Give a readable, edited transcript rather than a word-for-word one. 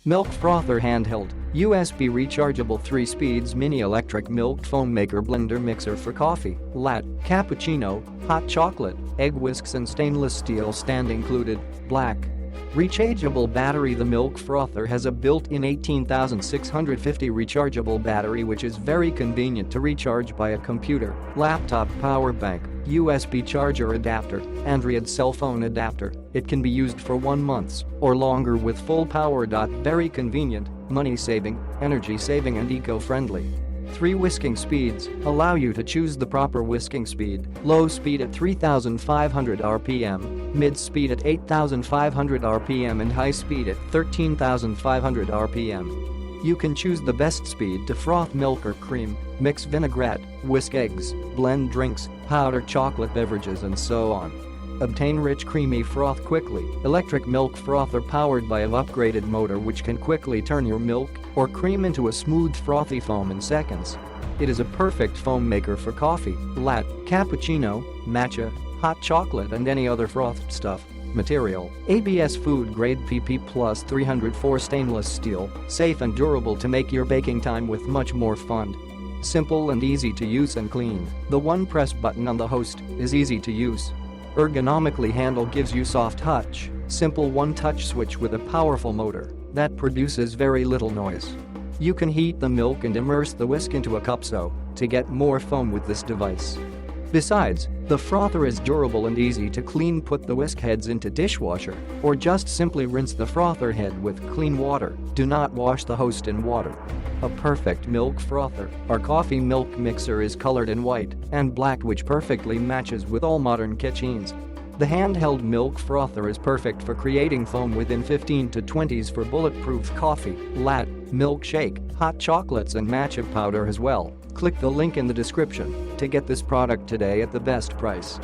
Milk Frother Handheld, USB rechargeable 3 speeds mini electric milk foam maker blender mixer for coffee, latte, cappuccino, hot chocolate, egg whisks and stainless steel stand included, black. Rechageable battery. The Milk Frother has a built-in 18,650 rechargeable battery which is very convenient to recharge by a computer, laptop power bank, USB charger adapter, Andriod cell phone adapter. It can be used for 1 month or longer with full power. Very convenient, money-saving, energy-saving and eco-friendly. 3 whisking speeds allow you to choose the proper whisking speed: low speed at 3,500 RPM, mid speed at 8,500 RPM and high speed at 13,500 RPM. You can choose the best speed to froth milk or cream, mix vinaigrette, whisk eggs, blend drinks, powder chocolate beverages and so on. Obtain Rich Creamy Froth Quickly, electric milk frother powered by an upgraded motor which can quickly turn your milk or cream into a smooth frothy foam in seconds. It is a perfect foam maker for coffee, latte, cappuccino, matcha, hot chocolate and any other frothed stuff. Material: ABS food grade PP plus 304 stainless steel, safe and durable to make your baking time with much more fun. Simple and easy to use and clean. The one press button on the host is easy to use. Ergonomically handle gives you soft touch, simple one-touch switch with a powerful motor that produces very little noise. You can heat the milk and immerse the whisk into a cup to get more foam with this device. Besides, the frother is durable and easy to clean. Put the whisk heads into dishwasher or just simply rinse the frother head with clean water. Do not wash the host in water. A perfect milk frother. Our coffee milk mixer is colored in white and black which perfectly matches with all modern kitchens. The handheld milk frother is perfect for creating foam within 15 to 20s for bulletproof coffee, latte, milkshake, hot chocolates and matcha powder as well. Click the link in the description to get this product today at the best price.